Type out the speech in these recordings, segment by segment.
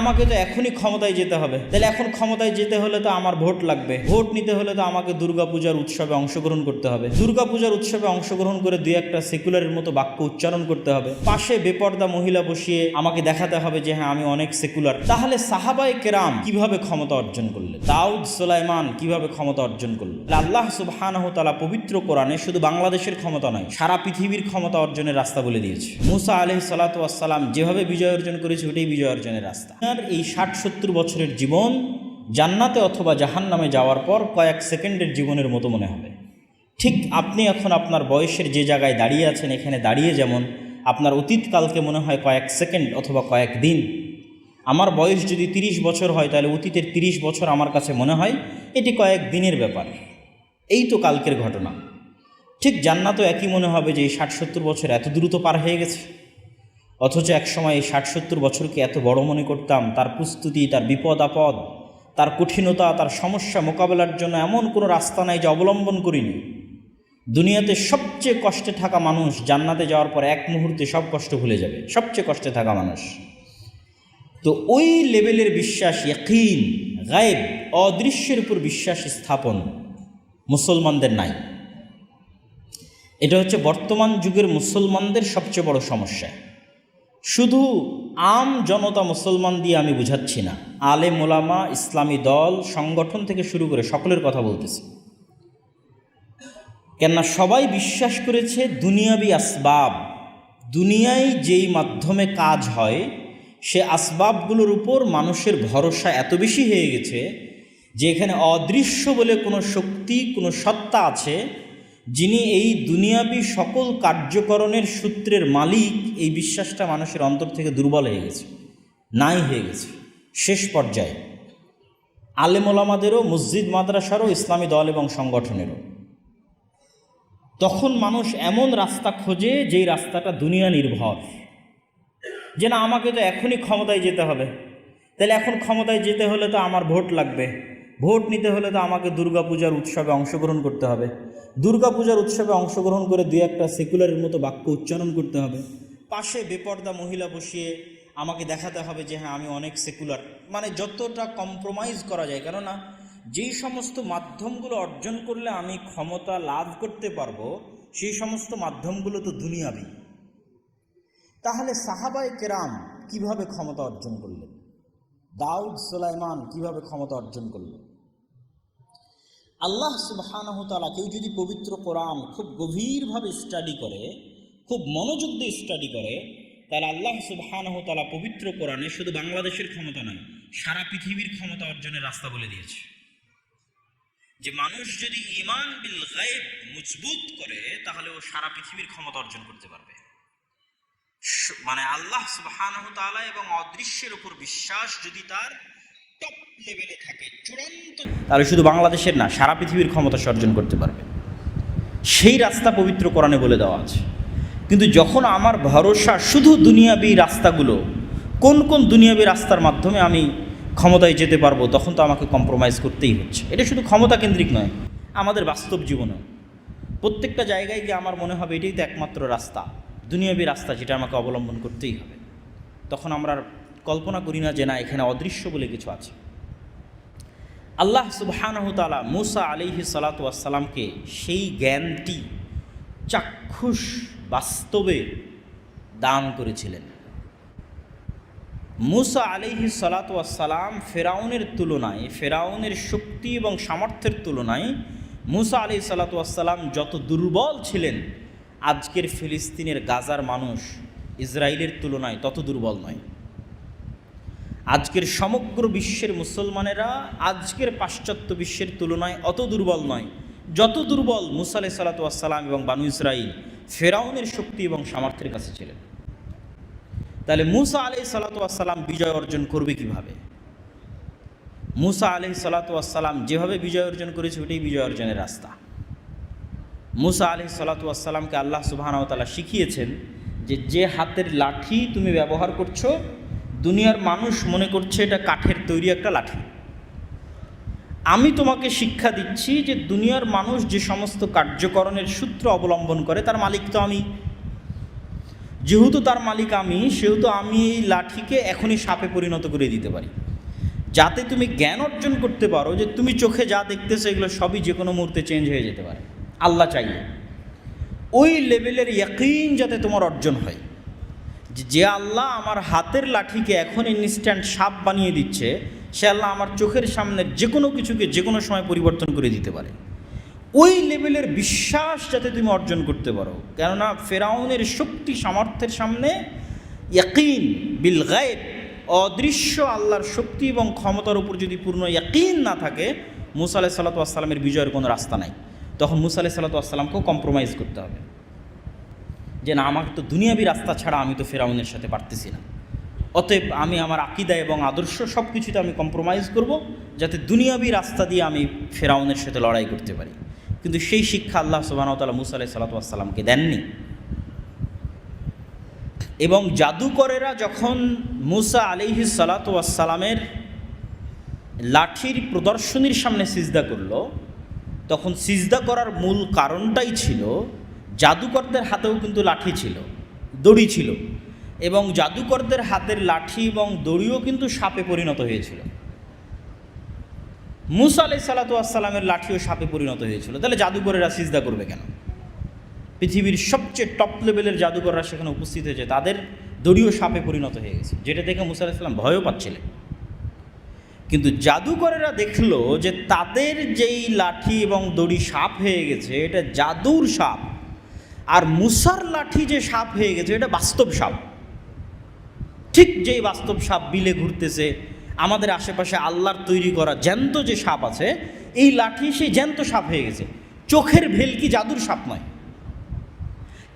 আমাকে তো এখনই ক্ষমতায় যেতে হবে, তাহলে এখন ক্ষমতায় যেতে হলে তো আমার ভোট লাগবে, ভোট নিতে হলে তো আমাকে দুর্গাপূজার উৎসবে অংশগ্রহণ করতে হবে, দুর্গাপূজার উৎসবে অংশগ্রহণ করে দুই একটা সেকুলারের মতো বাক্য উচ্চারণ করতে হবে, পাশে বেপর্দা মহিলা বসিয়ে আমাকে দেখাতে হবে যে হ্যাঁ আমি অনেক সেকুলার। তাহলে সাহাবায়ে কেরাম কিভাবে ক্ষমতা অর্জন করলেন? দাউদ সুলাইমান কিভাবে ক্ষমতা অর্জন করলেন? আল্লাহ সুবহানাহু ওয়া তাআলা পবিত্র কোরআনে শুধু বাংলাদেশের ক্ষমতা নয়, সারা পৃথিবীর ক্ষমতা অর্জনের রাস্তা বলে দিয়েছে। মুসা আলাইহিস সালাতু ওয়াস সালাম যেভাবে বিজয় অর্জন করেছে ওটাই বিজয় অর্জনের রাস্তা। আর এই ৬০-৭০ বছরের জীবন জান্নাতে অথবা জাহান্নামে যাওয়ার পর কয়েক সেকেন্ডের জীবনের মতো মনে হবে। ঠিক আপনি এখন আপনার বয়সের যে জায়গায় দাঁড়িয়ে আছেন, এখানে দাঁড়িয়ে যেমন আপনার অতীতকালকে মনে হয় কয়েক সেকেন্ড অথবা কয়েক দিন, আমার বয়স যদি ৩০ বছর হয় তাহলে অতীতের ৩০ বছর আমার কাছে মনে হয় এটি কয়েক দিনের ব্যাপার, এই তো কালকের ঘটনা। ঠিক জান্নাতও একই মনে হবে যে এই ৬০-৭০ বছর এত দ্রুত পার হয়ে গেছে, অথচ একসময় এই ৬০-৭০ বছরকে এত বড় মনে করতাম। তার প্রস্তুতি, তার বিপদ আপদ, তার কঠিনতা, তার সমস্যা মোকাবেলার জন্য এমন কোনো রাস্তা নাই যে অবলম্বন করিনি। দুনিয়াতে সবচেয়ে কষ্টে থাকা মানুষ জান্নাতে যাওয়ার পর এক মুহূর্তে সব কষ্ট ভুলে যাবে, সবচেয়ে কষ্টে থাকা মানুষ। তো ওই লেভেলের বিশ্বাস, ইয়াকিন, গায়েব, অদৃশ্যের উপর বিশ্বাস স্থাপন মুসলমানদের নাই। এটা হচ্ছে বর্তমান যুগের মুসলমানদের সবচেয়ে বড় সমস্যা। শুধু আম জনতা মুসলমান দিয়ে আমি বুঝাচ্ছি না, আলেম ওলামা, ইসলামী দল, সংগঠন থেকে শুরু করে সকলের কথা বলতেছি। কেননা সবাই বিশ্বাস করেছে দুনিয়াবি আসবাব, দুনিয়ায় যেই মাধ্যমে কাজ হয় সে আসবাবগুলোর উপর মানুষের ভরসা এত বেশি হয়ে গেছে যে এখানে অদৃশ্য বলে কোনো শক্তি, কোনো সত্তা আছে যিনি এই দুনিয়াবি সকল কার্যকরণের সূত্রের মালিক। এই বিশ্বাসটা মানুষের অন্তর থেকে দুর্বল হয়ে গেছে, নাই হয়ে গেছে শেষ পর্যায়ে। আলেম ওলামাদেরও, মসজিদ মাদ্রাসারও, ইসলামী দল এবং সংগঠনেরও। তখন মানুষ এমন রাস্তা খোঁজে যেই রাস্তাটা দুনিয়া নির্ভর, যে না আমাকে তো এখনই ক্ষমতায় যেতে হবে, তাহলে এখন ক্ষমতায় যেতে হলে তো আমার ভোট লাগবে, ভোট নিতে হলে তো আমাকে দুর্গাপূজার উৎসবে অংশগ্রহণ করতে হবে, দুর্গাপূজার উৎসবে অংশগ্রহণ করে দুই একটা সেকুলারের মতো বাক্য উচ্চারণ করতে হবে, পাশে বেপর্দা মহিলা বসিয়ে আমাকে দেখাতে হবে যে হ্যাঁ আমি অনেক সেকুলার। মানে যতটা কম্প্রোমাইজ করা যায়, কেননা যেই সমস্ত মাধ্যমগুলো অর্জন করলে আমি ক্ষমতা লাভ করতে পারবো সেই সমস্ত মাধ্যমগুলো তো দুনিয়াবি। তাহলে সাহাবায়ে কেরাম কিভাবে ক্ষমতা অর্জন করলেন? দাউদ সুলাইমান কিভাবে ক্ষমতা অর্জন করলেন? আল্লাহ সুবহানাহু ওয়া তাআলা, কেউ যদি পবিত্র কোরআন খুব গভীরভাবে স্টাডি করে, খুব মনোযোগ দিয়ে স্টাডি করে, তাহলে আল্লাহ সুবহানাহু ওয়া তাআলা পবিত্র কোরআনে শুধু বাংলাদেশের ক্ষমতা নয়, সারা পৃথিবীর ক্ষমতা অর্জনের রাস্তা বলে দিয়েছে। যে মানুষ যদি ঈমান বিল গায়ব মজবুত করে তাহলে ও সারা পৃথিবীর ক্ষমতা অর্জন করতে পারবে। মানে আল্লাহ সুবহানাহু ওয়া তাআলা এবং অদৃশ্যের উপর বিশ্বাস যদি তার টপ লেভেলে থাকে, চূড়ান্ত, তাহলে শুধু বাংলাদেশের না সারা পৃথিবীর ক্ষমতা অর্জন করতে পারবে। সেই রাস্তা পবিত্র কোরআনে বলে দেওয়া আছে। কিন্তু যখন আমার ভরসা শুধু দুনিয়াবি রাস্তাগুলো, কোন কোন দুনিয়াবি রাস্তার মাধ্যমে আমি ক্ষমতায় যেতে পারবো, তখন তো আমাকে কম্প্রোমাইজ করতেই হচ্ছে। এটা শুধু ক্ষমতা কেন্দ্রিক নয়, আমাদের বাস্তব জীবনেও প্রত্যেকটা জায়গায় গিয়ে আমার মনে হবে এটাই তো একমাত্র রাস্তা, দুনিয়াবী রাস্তা, যেটা আমাকে অবলম্বন করতেই হবে। তখন আমরা কল্পনা করি না যে না এখানে অদৃশ্য বলে কিছু আছে। আল্লাহ সুবহানাহু ওয়া তাআলা মুসা আলাইহিস সালাতু ওয়াস সালামকে সেই জ্ঞানটি চাক্ষুষ বাস্তবে দান করেছিলেন। মুসা আলাইহিস সালাতু ওয়াস সালাম ফেরাউনের তুলনায়, ফেরাউনের শক্তি এবং সামর্থ্যের তুলনায় মুসা আলাইহিস সালাতু ওয়াস সালাম যত দুর্বল ছিলেন, আজকের ফিলিস্তিনের গাজার মানুষ ইসরায়েলের তুলনায় তত দুর্বল নয়। আজকের সমগ্র বিশ্বের মুসলমানেরা আজকের পাশ্চাত্য বিশ্বের তুলনায় অত দুর্বল নয় যত দুর্বল মুসা আলাইহিস সালাতু ওয়াস সালাম এবং বানু ইসরাইল ফেরাউনের শক্তি এবং সামর্থ্যের কাছে ছিলেন। তাহলে মুসা আলাইহিস সালাতু ওয়াস সালাম বিজয় অর্জন করবে কিভাবে? মুসা আলাইহিস সালাতু ওয়াস সালাম যেভাবে বিজয় অর্জন করেছে ওটাই বিজয় অর্জনের রাস্তা। মুসা আলাইহিস সালাতু ওয়াস সালামকে আল্লাহ সুবহানাহু ওয়া তাআলা শিখিয়েছেন যে হাতের লাঠি তুমি ব্যবহার করছো, দুনিয়ার মানুষ মনে করছে এটা কাঠের তৈরি একটা লাঠি। আমি তোমাকে শিক্ষা দিচ্ছি যে দুনিয়ার মানুষ যে সমস্ত কার্যকরণের সূত্র অবলম্বন করে তার মালিক তো আমি। যেহেতু তার মালিক আমি, সেহেতু আমি এই লাঠিকে এখনই সাপে পরিণত করে দিতে পারি, যাতে তুমি জ্ঞান অর্জন করতে পারো যে তুমি চোখে যা দেখতেছো এগুলো সবই যে কোনো মুহূর্তে চেঞ্জ হয়ে যেতে পারে আল্লাহ চাইলে। ওই লেভেলের ইয়াকিন যাতে তোমার অর্জন হয় যে আল্লাহ আমার হাতের লাঠিকে এখন ইনস্ট্যান্ট সাপ বানিয়ে দিচ্ছে, সে আল্লাহ আমার চোখের সামনের যে কোনো কিছুকে যে কোনো সময় পরিবর্তন করে দিতে পারে। ওই লেভেলের বিশ্বাস যাতে তুমি অর্জন করতে পারো, কেননা ফেরাউনের শক্তি সামর্থ্যের সামনে ইয়াকিন বিল গায়েব, অদৃশ্য আল্লাহর শক্তি এবং ক্ষমতার উপর যদি পূর্ণ ইয়াকিন না থাকে, মুসা আলাইহিস সালাতু ওয়াস সালামের বিজয়ের কোনো রাস্তা নাই। তখন মুসা আলাইহিস সালাতু ওয়াস সালামকেও কম্প্রোমাইজ করতে হবে যে না, আমার তো দুনিয়াবী রাস্তা ছাড়া আমি তো ফেরাউনের সাথে পারতেছি না, অতএব আমি আমার আকীদা এবং আদর্শ সব কিছুতে আমি কম্প্রোমাইজ করব, যাতে দুনিয়াবী রাস্তা দিয়ে আমি ফেরাউনের সাথে লড়াই করতে পারি। কিন্তু সেই শিক্ষা আল্লাহ সুবহানাহু ওয়া তাআলা মুসা আলাইহিস সালাতু ওয়াস সালামকে দেননি। এবং জাদুকরেরা যখন মুসা আলাইহিস সালাতু ওয়াস সালামের লাঠির প্রদর্শনীর সামনে সিজদা করল, তখন সিজদা করার মূল কারণটাই ছিল জাদুকরদের হাতেও কিন্তু লাঠি ছিল, দড়ি ছিল, এবং জাদুকরদের হাতের লাঠি এবং দড়িও কিন্তু সাপে পরিণত হয়েছিল। মুসা আলাইহিস সালাতু ওয়াস সালামের লাঠিও সাপে পরিণত হয়েছিল। তাহলে জাদুকরেরা সিজদা করবে কেন? পৃথিবীর সবচেয়ে টপ লেভেলের জাদুকররা সেখানে উপস্থিত হয়েছে, তাদের দড়িও সাপে পরিণত হয়ে গেছে, যেটা দেখে মুসা আলাইহিস সালাম ভয়ও পাচ্ছিলেন। কিন্তু জাদুকরেরা দেখলো যে তাদের যেই লাঠি এবং দড়ি সাপ হয়ে গেছে এটা জাদুর সাপ, আর মুসার লাঠি যে সাপ হয়ে গেছে এটা বাস্তব সাপ। ঠিক যেই বাস্তব সাপ বিলে ঘুরতেছে, আমাদের আশেপাশে আল্লাহর তৈরি করা জ্যান্ত যে সাপ আছে, এই লাঠি সেই জ্যান্ত সাপ হয়ে গেছে, চোখের ভেলকি জাদুর সাপ নয়।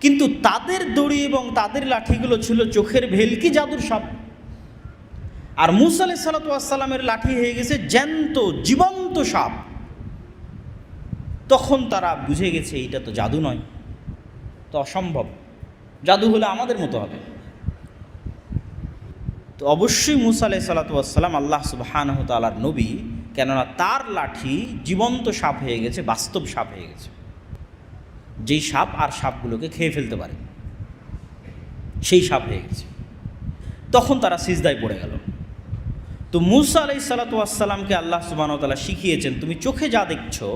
কিন্তু তাদের দড়ি এবং তাদের লাঠিগুলো ছিল চোখের ভেলকি জাদুর সাপ, আর মুসা আলাইহিস সালাতু ওয়াস সালামের লাঠি হয়ে গেছে জ্যান্ত জীবন্ত সাপ। তখন তারা বুঝে গেছে এইটা তো জাদু নয়, তো অসম্ভব, জাদু হলে আমাদের মতো হবে। তো অবশ্যই মুসা আলাইহিস সালাতু ওয়াস সালাম আল্লাহ সুবহানাহু ওয়া তাআলার নবী, কেননা তার লাঠি জীবন্ত সাপ হয়ে গেছে, বাস্তব সাপ হয়ে গেছে, যেই সাপ আর সাপগুলোকে খেয়ে ফেলতে পারে, সেই সাপ হয়ে গেছে। তখন তারা সিজদায় পড়ে গেল। তো মুসা আলাইহিস সালাতু ওয়াস সালামকে আল্লাহ সুবহানাহু ওয়া তাআলা শিখিয়েছেন, তুমি চোখে যা দেখছো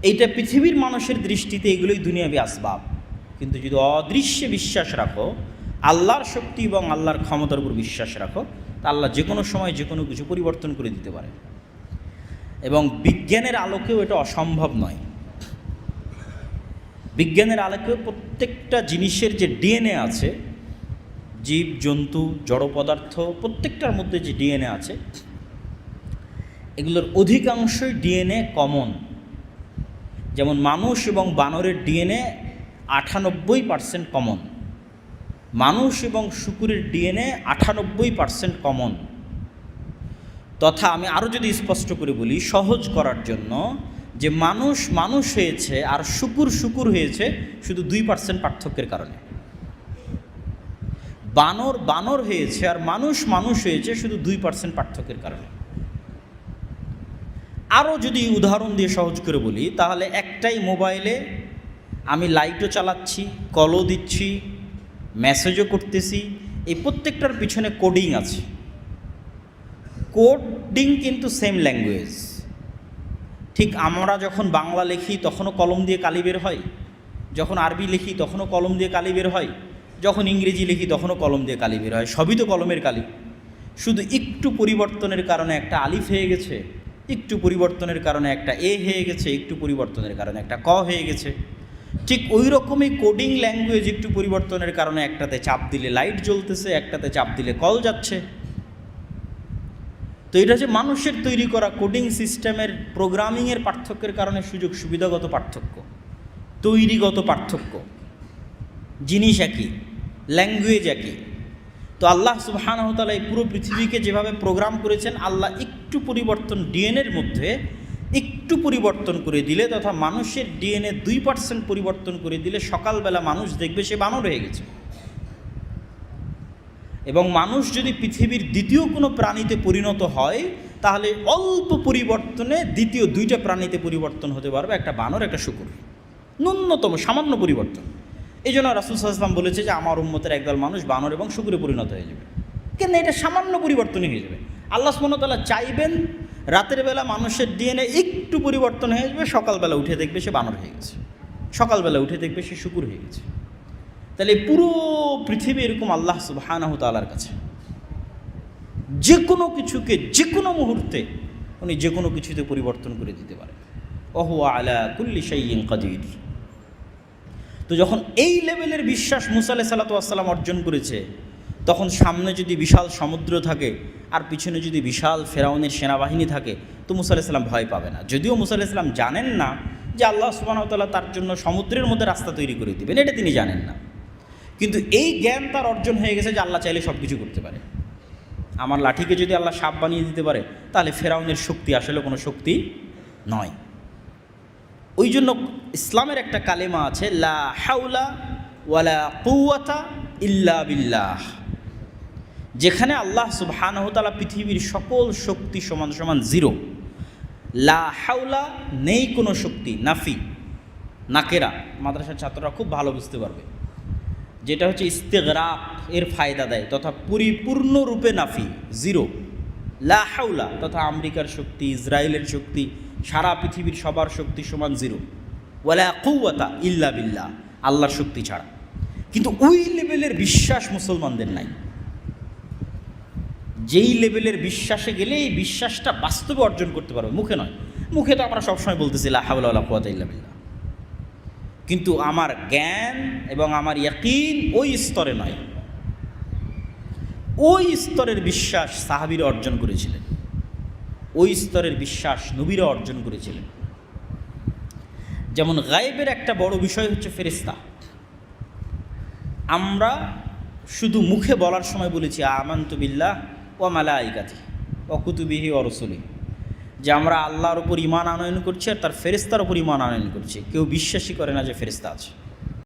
এইটা পৃথিবীর মানুষের দৃষ্টিতে এগুলোই দুনিয়াবী আসবাব, কিন্তু যদি অদৃশ্যে বিশ্বাস রাখো, আল্লাহর শক্তি এবং আল্লাহর ক্ষমতার উপর বিশ্বাস রাখো, তা আল্লাহ যে কোনো সময় যে কোনো কিছু পরিবর্তন করে দিতে পারে। এবং বিজ্ঞানের আলোকেও এটা অসম্ভব নয়। বিজ্ঞানের আলোকেও প্রত্যেকটা জিনিসের যে ডিএনএ আছে, জীব জন্তু জড় পদার্থ প্রত্যেকটার মধ্যে যে ডিএনএ আছে, এগুলোর অধিকাংশই ডিএনএ কমন। যেমন মানুষ এবং বানরের ডিএনএ 98% কমন, মানুষ এবং শুকুরের ডিএনএ 98% কমন। তথা আমি আরও যদি স্পষ্ট করে বলি সহজ করার জন্য, যে মানুষ মানুষ হয়েছে আর শুকুর শুকুর হয়েছে শুধু 2% পার্থক্যের কারণে। বানর বানর হয়েছে আর মানুষ মানুষ হয়েছে শুধু 2% পার্থক্যের কারণে। আরও যদি উদাহরণ দিয়ে সহজ করে বলি, তাহলে একটাই মোবাইলে আমি লাইটও চালাচ্ছি, কলও দিচ্ছি, মেসেজও করতেছি, এই প্রত্যেকটার পিছনে কোডিং আছে। কোডিং কিন্তু সেম ল্যাঙ্গুয়েজ। ঠিক আমরা যখন বাংলা লিখি তখনও কলম দিয়ে কালি বের হয়, যখন আরবি লিখি তখনও কলম দিয়ে কালি বের হয়, যখন ইংরেজি লিখি তখনও কলম দিয়ে কালি বের হয়, সবই তো কলমের কালি। শুধু একটু পরিবর্তনের কারণে একটা আলিফ হয়ে গেছে, একটু পরিবর্তনের কারণে একটা এ হয়ে গেছে, একটু পরিবর্তনের কারণে একটা ক হয়ে গেছে। ঠিক ওই রকমই কোডিং ল্যাঙ্গুয়েজ একটু পরিবর্তনের কারণে একটাতে চাপ দিলে লাইট জ্বলতেছে, একটাতে চাপ দিলে কল যাচ্ছে। তো এটা যে মানুষের তৈরি করা কোডিং সিস্টেমের প্রোগ্রামিংয়ের পার্থক্যের কারণে সুযোগ সুবিধাগত পার্থক্য, তৈরিগত পার্থক্য, জিনিস একই, ল্যাঙ্গুয়েজ একই। তো আল্লাহ সুবহানাহু ওয়া তাআলা এই পুরো পৃথিবীকে যেভাবে প্রোগ্রাম করেছেন, আল্লাহ একটু পরিবর্তন ডিএনএর মধ্যে একটু পরিবর্তন করে দিলে, তথা মানুষের ডিএনএ 2% পরিবর্তন করে দিলে সকালবেলা মানুষ দেখবে সে বানর হয়ে গেছে। এবং মানুষ যদি পৃথিবীর দ্বিতীয় কোনো প্রাণীতে পরিণত হয়, তাহলে অল্প পরিবর্তনে দ্বিতীয় 2টা প্রাণীতে পরিবর্তন হতে পারবে, একটা বানর একটা শুকুর, ন্যূনতম সামান্য পরিবর্তন। এই জন্য রাসূল সাল্লাল্লাহু আলাইহি ওয়াসাল্লাম বলেছে যে আমার উম্মতের একদল মানুষ বানর এবং শুকরে পরিণত হয়ে যাবে। কেন? এটা সামান্য পরিবর্তনই হয়ে যাবে। আল্লাহ সুবহানাহু ওয়া তাআলা চাইবেন রাতের বেলা মানুষের ডিএনএ একটু পরিবর্তন হয়ে যাবে, সকালবেলা উঠে দেখবে সে বানর হয়ে গেছে, সকালবেলা উঠে দেখবে সে শুকুর হয়ে গেছে। তাহলে পুরো পৃথিবী এরকম আল্লাহ সুবহানাহু ওয়া তাআলার কাছে যে কোনো কিছুকে যে কোনো মুহূর্তে উনি যে কোনো কিছুতে পরিবর্তন করে দিতে পারেন। ওয়া আলা কুল্লি শাইইন কাদির। তো যখন এই লেভেলের বিশ্বাস মুসা আলাইহিস সালাতু ওয়াস সালাম অর্জন করেছে, তখন সামনে যদি বিশাল সমুদ্র থাকে আর পিছনে যদি বিশাল ফেরাউনের সেনাবাহিনী থাকে, তো মুসা আলাইহিস সালাম ভয় পাবে না। যদিও মুসা আলাইহিস সালাম জানেন না যে আল্লাহ সুবহানাহু ওয়া তাআলা তার জন্য সমুদ্রের মধ্যে রাস্তা তৈরি করে দেবেন, এটা তিনি জানেন না। কিন্তু এই জ্ঞান তার অর্জন হয়ে গেছে যে আল্লাহ চাইলে সব কিছু করতে পারে। আমার লাঠিকে যদি আল্লাহ সাপ বানিয়ে দিতে পারে, তাহলে ফেরাউনের শক্তি আসলে কোনো শক্তি নয়। ওই জন্য ইসলামের একটা কালেমা আছে, লা হাওলা ওয়ালা কুওয়াতা ইল্লা বিল্লাহ, যেখানে আল্লাহ সুবহানাহু ওয়া তাআলা পৃথিবীর সকল শক্তি সমান সমান জিরো। লা হাওলা নেই কোনো শক্তি, নাফি, নাকেরা। মাদ্রাসার ছাত্ররা খুব ভালো বুঝতে পারবে, যেটা হচ্ছে ইস্তেগরাক এর ফায়দা দেয়, তথা পরিপূর্ণরূপে নাফি, জিরো। লা হাওলা তথা আমেরিকার শক্তি, ইসরায়েলের শক্তি, সারা পৃথিবীর সবার শক্তি সমান জিরো। ওয়ালা কুওয়াতা ইল্লা বিল্লাহ, আল্লাহর শক্তি ছাড়া। কিন্তু ওই লেভেলের বিশ্বাস মুসলমানদের নাই। যেই লেভেলের বিশ্বাসে গেলে এই বিশ্বাসটা বাস্তবে অর্জন করতে পারবে, মুখে নয়। মুখে তো আমরা সবসময় বলতেছি লা হাওলা ওয়ালা কুওয়াতা ইল্লা বিল্লাহ, কিন্তু আমার জ্ঞান এবং আমার ইয়াকিন ওই স্তরে নয়। ওই স্তরের বিশ্বাস সাহাবীরা অর্জন করেছিলেন, ওই স্তরের বিশ্বাস নবীরা অর্জন করেছিলেন। যেমন গায়েবের একটা বড় বিষয় হচ্ছে ফেরেশতা। আমরা শুধু মুখে বলার সময় বলেছি আমানতু বিল্লাহ ওয়া মালাইকাতিহি ওয়া কুতুবিহি ওয়া রুসুলিহি, যে আমরা আল্লাহর উপর ঈমান আনয়ন করছি আর তার ফেরেশতার উপর ঈমান আনয়ন করছি। কেউ বিশ্বাসই করে না যে ফেরেশতা আছে।